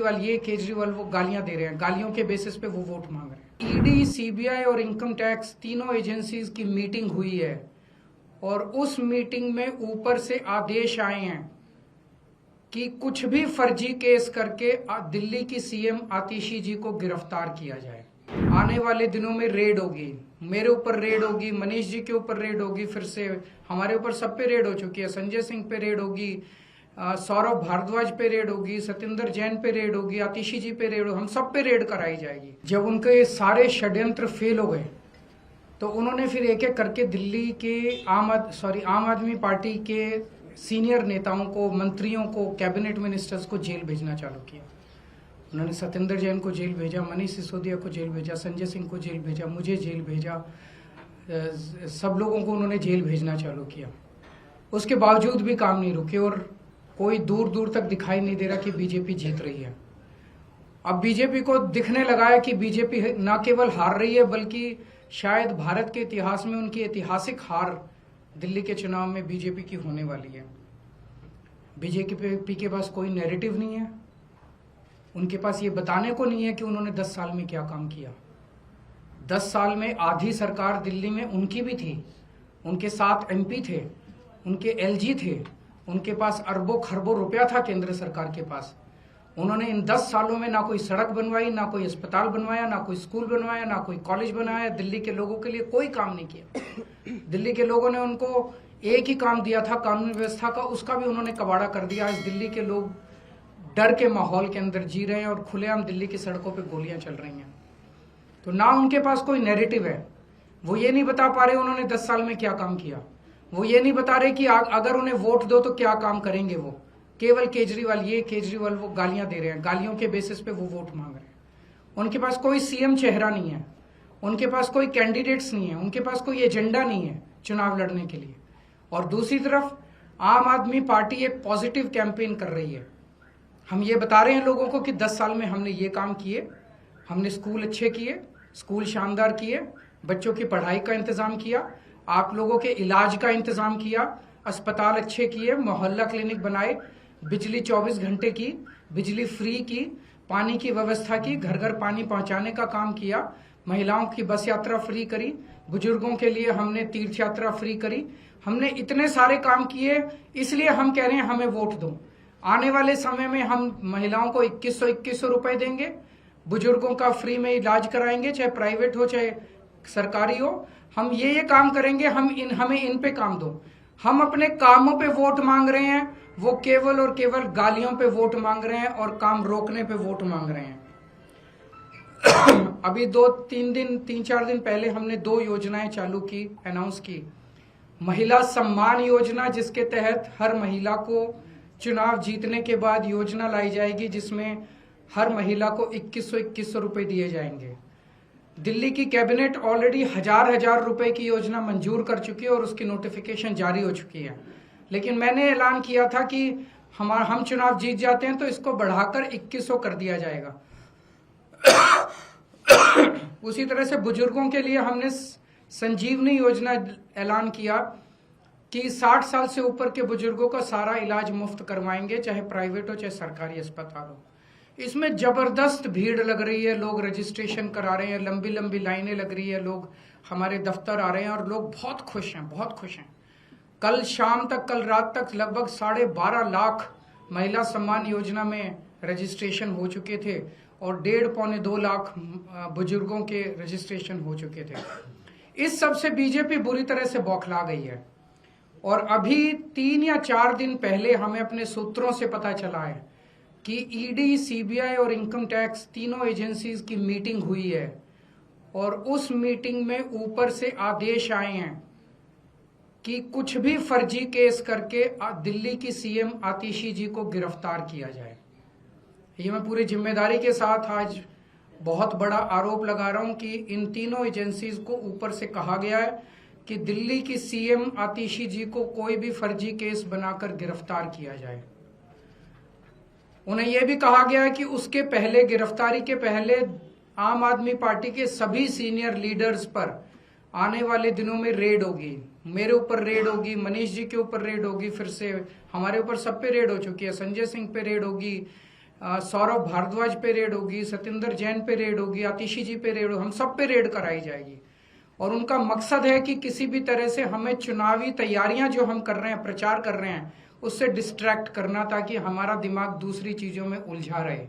केजरीवाल वो गालियां दे रहे हैं, गालियों के बेसिस पे वो वोट मांग रहे हैं। ईडी, सीबीआई और इनकम टैक्स तीनों एजेंसीज की मीटिंग हुई है और उस मीटिंग में ऊपर से आदेश आए हैं कि कुछ भी फर्जी केस करके दिल्ली की सीएम आतिशी जी को गिरफ्तार किया जाए। आने वाले दिनों में रेड होगी, मेरे ऊपर रेड होगी, मनीष जी के ऊपर रेड होगी, फिर से हमारे ऊपर सब पे रेड हो चुकी है। संजय सिंह पे रेड होगी, सौरभ भारद्वाज पे रेड होगी, सत्येंद्र जैन पे रेड होगी, आतिशी जी पे रेड होगी, हम सब पे रेड कराई जाएगी। जब उनके सारे षड्यंत्र फेल हो गए तो उन्होंने फिर एक एक करके दिल्ली के आम आदमी पार्टी के सीनियर नेताओं को, मंत्रियों को, कैबिनेट मिनिस्टर्स को जेल भेजना चालू किया। उन्होंने सत्येंद्र जैन को जेल भेजा, मनीष सिसोदिया को जेल भेजा, संजय सिंह को जेल भेजा, मुझे जेल भेजा, सब लोगों को उन्होंने जेल भेजना चालू किया। उसके बावजूद भी काम नहीं रुके और कोई दूर दूर तक दिखाई नहीं दे रहा कि बीजेपी जीत रही है। अब बीजेपी को दिखने लगा है कि बीजेपी न केवल हार रही है बल्कि शायद भारत के इतिहास में उनकी ऐतिहासिक हार दिल्ली के चुनाव में बीजेपी की होने वाली है। बीजेपी के पास कोई नैरेटिव नहीं है, उनके पास ये बताने को नहीं है कि उन्होंने 10 साल में क्या काम किया। 10 साल में आधी सरकार दिल्ली में उनकी भी थी, उनके 7 एमपी थे, उनके एलजी थे, उनके पास अरबों खरबों रुपया था केंद्र सरकार के पास। उन्होंने इन 10 सालों में ना कोई सड़क बनवाई, ना कोई अस्पताल बनवाया, ना कोई स्कूल बनवाया, ना कोई कॉलेज बनाया। दिल्ली के लोगों के लिए कोई काम नहीं किया। दिल्ली के लोगों ने उनको एक ही काम दिया था कानून व्यवस्था का, उसका भी उन्होंने कबाड़ा कर दिया। आज दिल्ली के लोग डर के माहौल के अंदर जी रहे हैं और खुलेआम दिल्ली की सड़कों पे गोलियां चल रही हैं। तो ना उनके पास कोई नैरेटिव है, वो ये नहीं बता पा रहे उन्होंने 10 साल में क्या काम किया। वो ये नहीं बता रहे कि अगर उन्हें वोट दो तो क्या काम करेंगे। वो केवल केजरीवाल वो गालियां दे रहे हैं, गालियों के बेसिस पे वो वोट मांग रहे हैं। उनके पास कोई सीएम चेहरा नहीं है, उनके पास कोई कैंडिडेट्स नहीं है, उनके पास कोई एजेंडा नहीं है चुनाव लड़ने के लिए। और दूसरी तरफ आम आदमी पार्टी एक पॉजिटिव कैंपेन कर रही है। हम ये बता रहे हैं लोगों को कि 10 साल में हमने ये काम किए, हमने स्कूल अच्छे किए, स्कूल शानदार किए, बच्चों की पढ़ाई का इंतजाम किया, आप लोगों के इलाज का इंतजाम किया, अस्पताल अच्छे किए, मोहल्ला क्लिनिक बनाए, बिजली 24 घंटे की, बिजली फ्री की, पानी की व्यवस्था की, घर घर पानी पहुंचाने का काम किया, महिलाओं की बस यात्रा फ्री करी, बुजुर्गों के लिए हमने तीर्थ यात्रा फ्री करी। हमने इतने सारे काम किए, इसलिए हम कह रहे हैं हमें वोट दो। आने वाले समय में हम महिलाओं को 2100 रुपए देंगे, बुजुर्गों का फ्री में इलाज कराएंगे, चाहे प्राइवेट हो चाहे सरकारी हो। हम ये काम करेंगे, हमें इन पे काम दो। हम अपने कामों पे वोट मांग रहे हैं, वो केवल और केवल गालियों पे वोट मांग रहे हैं और काम रोकने पे वोट मांग रहे हैं। अभी 3-4 दिन पहले हमने 2 योजनाएं चालू की, अनाउंस की। महिला सम्मान योजना, जिसके तहत हर महिला को चुनाव जीतने के बाद योजना लाई जाएगी जिसमें हर महिला को 2100 रुपए दिए जाएंगे। दिल्ली की कैबिनेट ऑलरेडी हजार रुपए की योजना मंजूर कर चुकी है और उसकी नोटिफिकेशन जारी हो चुकी है। लेकिन मैंने ऐलान किया था कि हम चुनाव जीत जाते हैं तो इसको बढ़ाकर 2100 कर दिया जाएगा। उसी तरह से बुजुर्गों के लिए हमने संजीवनी योजना ऐलान किया कि 60 साल से ऊपर के बुजुर्गों का सारा इलाज मुफ्त करवाएंगे, चाहे प्राइवेट हो चाहे सरकारी अस्पताल हो। इसमें जबरदस्त भीड़ लग रही है, लोग रजिस्ट्रेशन करा रहे हैं, लंबी लंबी लाइनें लग रही है, लोग हमारे दफ्तर आ रहे हैं और लोग बहुत खुश हैं, बहुत खुश हैं। कल शाम तक, कल रात तक लगभग 12.5 लाख महिला सम्मान योजना में रजिस्ट्रेशन हो चुके थे और 1.5-2 लाख बुजुर्गों के रजिस्ट्रेशन हो चुके थे। इस सब से बीजेपी बुरी तरह से बौखला गई है और अभी 3 या 4 दिन पहले हमें अपने सूत्रों से पता चला है कि ईडी, सीबीआई और इनकम टैक्स तीनों एजेंसीज की मीटिंग हुई है और उस मीटिंग में ऊपर से आदेश आए हैं कि कुछ भी फर्जी केस करके दिल्ली की सीएम आतिशी जी को गिरफ्तार किया जाए। ये मैं पूरी जिम्मेदारी के साथ आज बहुत बड़ा आरोप लगा रहा हूं कि इन तीनों एजेंसीज को ऊपर से कहा गया है कि दिल्ली की सीएम आतिशी जी को कोई भी फर्जी केस बनाकर गिरफ्तार किया जाए। उन्हें यह भी कहा गया है कि उसके पहले, गिरफ्तारी के पहले, आम आदमी पार्टी के सभी सीनियर लीडर्स पर आने वाले दिनों में रेड होगी। मेरे ऊपर रेड होगी, मनीष जी के ऊपर रेड होगी, फिर से हमारे ऊपर सब पे रेड हो चुकी है, संजय सिंह पे रेड होगी, सौरभ भारद्वाज पे रेड होगी, सत्येंद्र जैन पे रेड होगी, आतिशी जी पे रेड होगी, हम सब पे रेड कराई जाएगी। और उनका मकसद है कि किसी भी तरह से हमें चुनावी तैयारियां जो हम कर रहे हैं, प्रचार कर रहे हैं, उससे डिस्ट्रैक्ट करना, ताकि हमारा दिमाग दूसरी चीजों में उलझा रहे।